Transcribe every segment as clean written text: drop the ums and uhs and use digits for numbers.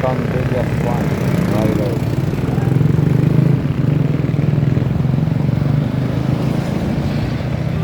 Tom Villas 1 Riders.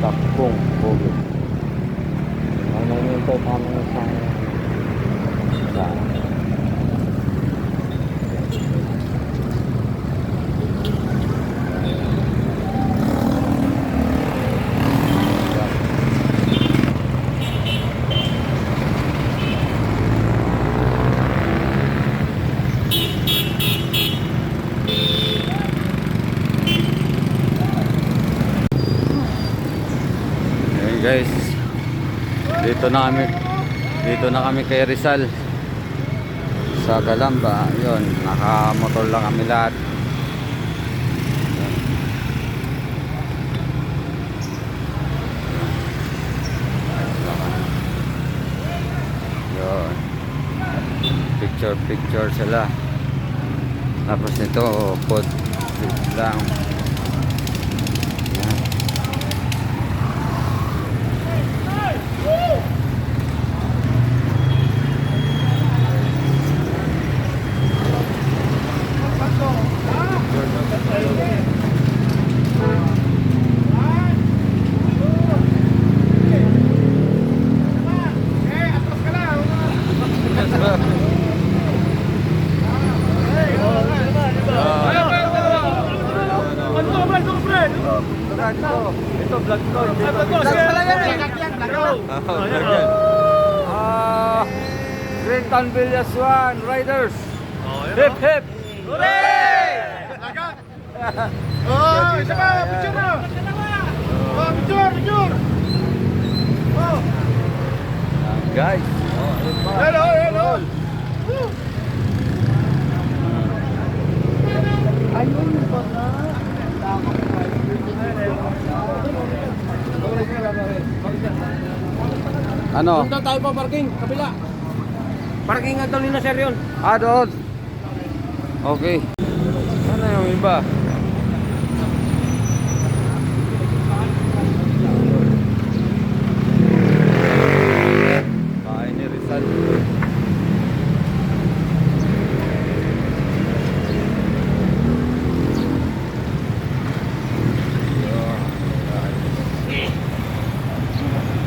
Takbong Bogey. May nangyintay pa kami isang saan. Guys, dito na kami kay Rizal sa Calamba. Yun, nakamotor lang kami lahat. Yun, picture sila. Tapos nito pod lang. Ito vlog ko. Tom Villas 1 Riders. Hip hip. Hooray! Oh, isa pa, picture mo. Oh, picture. Oh. Guys. Hello. Ayun ba na? Ano? Punta tayo pa parking, kabila. Parking ang ni na sir yun. Doon. Okay. Ano yung iba? Bahay ni Rizal.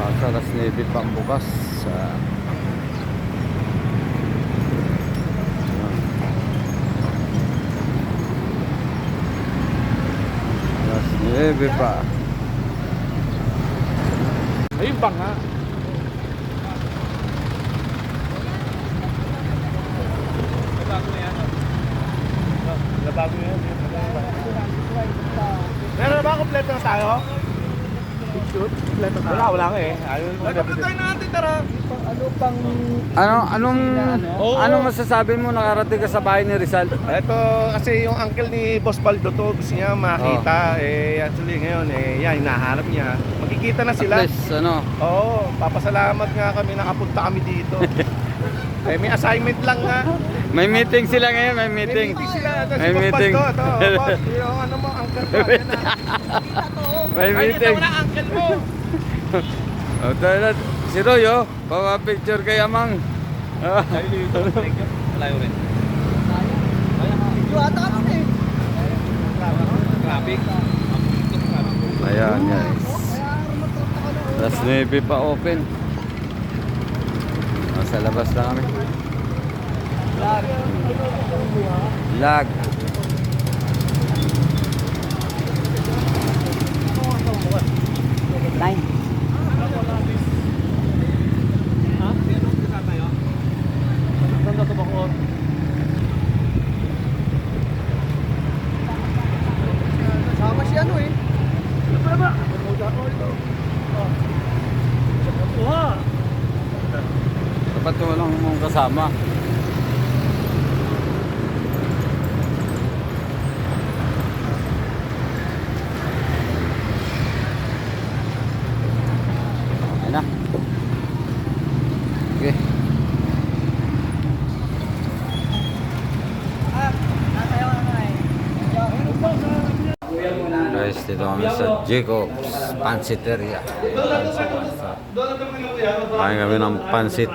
Baka alas 9 pang bukas. Ebe pa. Ayun ba nga? Nabago na yan. Meron na ba kompleto na tayo? Picture? Kompleto na? Wala nga eh. Nagpapatay natin, tara. Anong masasabi mo nakarating ka sa bahay ni Rizal? Ito kasi yung uncle ni Boss Baldo to, gusto niya makita. Actually ngayon yan, hinahanap niya. Magkikita na sila. At least, Oo, papasalamat nga kami, nakapunta kami dito. May assignment lang nga. May meeting sila ngayon, may meeting. May meeting sila. Ito, May si Boss meeting. Baldo. Ito, boss, yung ano mo, uncle mo. Yan na. May Ay, meeting. ito na uncle mo. Si Roy, papa-picture kay Amang. Malayo rin. Traffic. Ayan guys. Alas 9 pa open. Nasa labas na kami. Lag. Line. Sama si ano eh. Ano ba? Dapat walang mong kasama. Ayan na. Okay. Guys, dito kami sa Jacob's Pansiteria. Kain kami ng pansit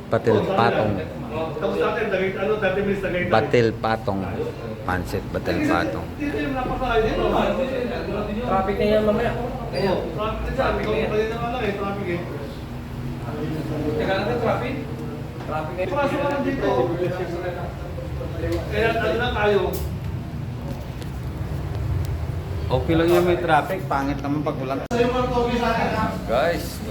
patil patong. Tapos natin, ano, 30 minutes na ganyan. Batil patong. Pansit batil patong. Traffic na yan mamaya. Traffic na yan. Kanina nga lang eh, traffic eh. Teka lang tayo, traffic? Traffic na yan. Pasok ka lang dito. Kaya ano na tayo. Okay lang yung may traffic. Pangit naman pag walang. Guys,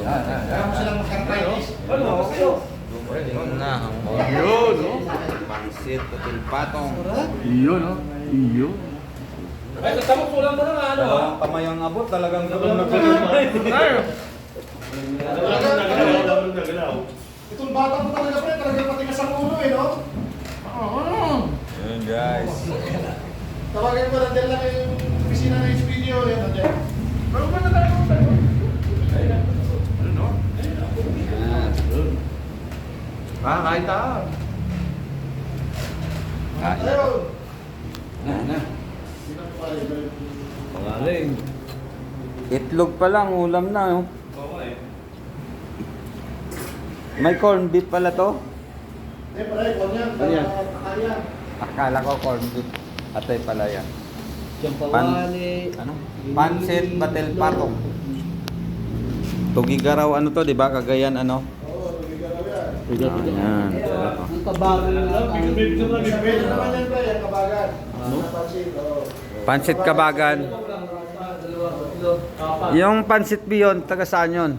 yun na ang Yun, no? pansit batil patong. Yun, no? Yun. Ay, tama kulang mo na nga, ano ha? Dalawang kamay ang abot. Talagang Itong bata mo talaga pre, talagang matigas ang ulo eh, no? Yun guys. Tawagin mo na din lang yung opisina ng video yan, Nadel. Pero ba na tayo? Ano, no? Kahit tayo. Ayun. Pangaling. Itlog pa lang, ulam na. Oh. May corned beef pala to. Hindi, pare, kung yan. Ano yan? Kakayan. Akala ko corned beef. Atay pala yan. Champawali. Ano? Pansit batil patong. Tugigaraw ano to, di ba? Cagayan ano? Oo, nagigaraw yan. Ayan. Ang kabago lang. Pwede naman yan, pre, yung kabagan. Napansin, oo. Pansit kabagan. Yung pansit biyon, taga saan yun?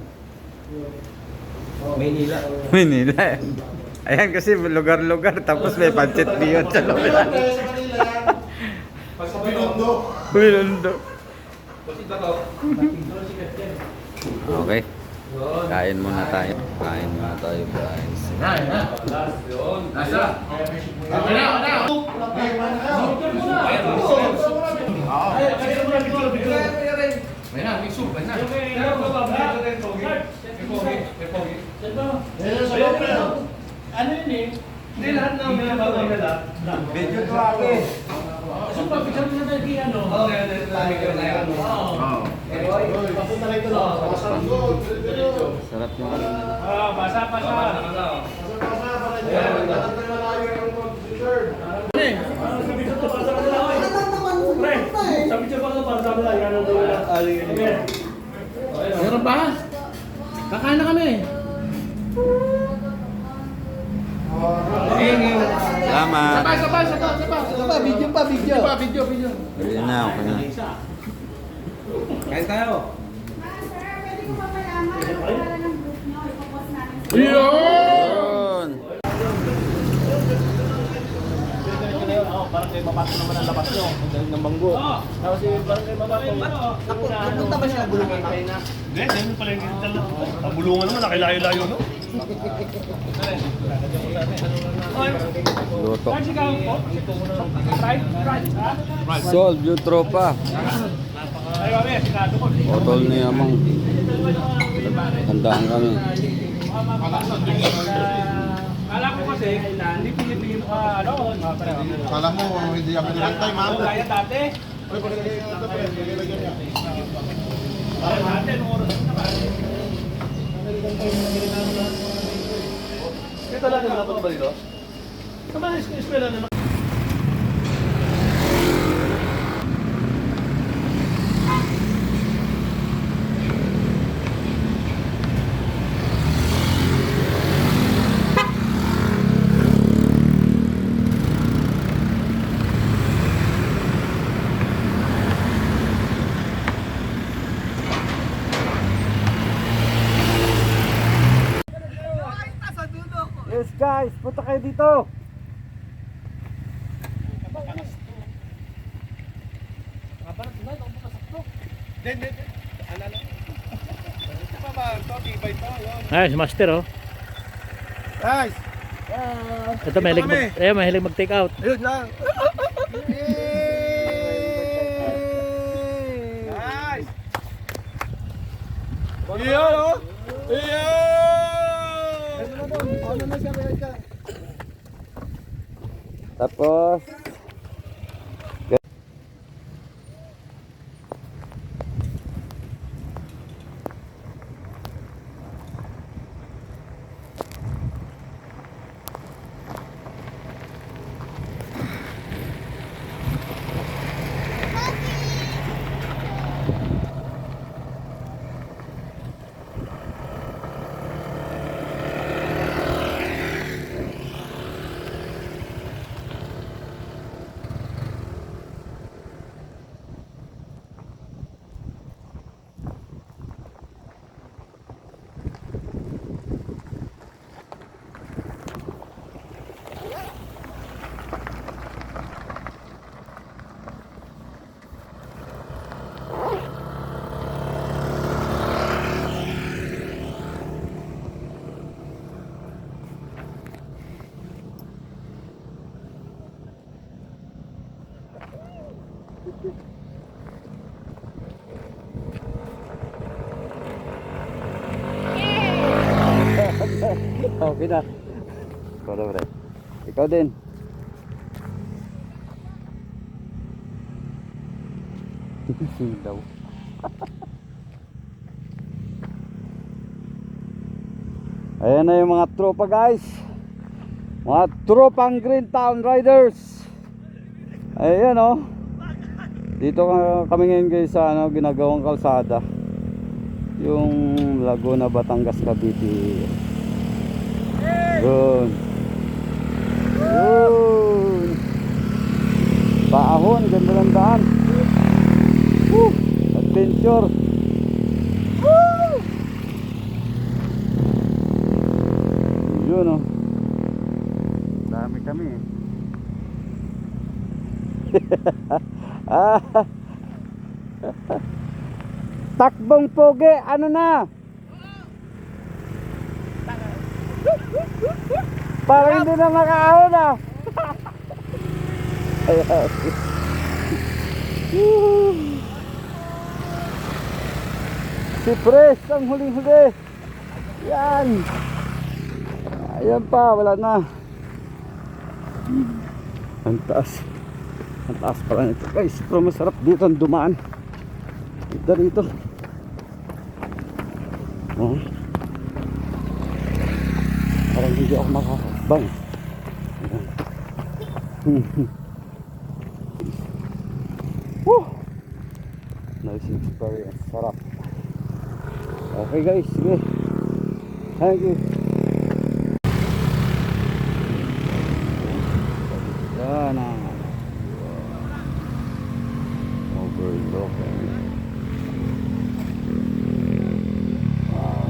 Maynila. Manila. Ayan kasi lugar-lugar tapos may pansit biyon sa loob. Sa Manila yan. Sa Binondo. Bilondo. Okay. Kain muna tayo. Kain muna tayo guys. Ano yun eh? Hindi lahat na may nababagala. Video to ate. So, pag-picture mo na tayo kay ano? Oo, papunta lang ito lang. Sarap yung Basa. Meron ba? Kakain na kami. Salamat. Sapa, video pa. Video. Ayun na, okay na. Kain tayo. Sir, pwede ko ba malaman kung pangalan ng group nyo? Ipopost namin sa Yun. Parang kayo mapasok naman ang labas nyo. Ang galing ng banggo. Tapos parang kayo mapasok. Napunta ba siya bulungan na? Hindi, dahil pala yung gintal na. Ang bulungan naman, nakilayo-layo, no? Luto. Solve yung tropa. Otol ni Amang. Handaan kami. Kala ko kasi, hindi Pilipino ka, ano? Kala mo, hindi ako nilantay, ma'am. Kaya dati. Uy, palagay nga ito, pre. Nilagyan niya. Dati, nung oras na ba? Ito lang yung dapat ba dito? Sa mga eskwela na Yes guys, punta kayo dito. Ay, si Master oh. Guys! Ito mahilig mag-take out. Ayun lang! Guys! Iyon, oh! Tapos Okay na. Ikaw daw, pre. Ikaw din. Silaw. Ayan na yung mga tropa guys. Mga tropang Green Town Riders. Ayan oh. Dito kami ngayon guys sa ginagawang kalsada. Yung Laguna, Batangas, Cavite. Doon. Doon. Paahon, ganda ng daan. Woo! Adventure. Woo! Yun oh. Dami kami eh. Takbong pogi, ano na? Parang hindi na makaahon ah. Si Pres ang huling-huli. Yan. Ayan pa, wala na. Ang taas. Ang taas pala nito guys. Pero masarap dito ang dumaan. Ito rito. Oh. Parang hindi ako makakabang. Woo! Nice experience. Sarap. Okay guys, sige. Thank you. Yan na. Overlooking. Wow.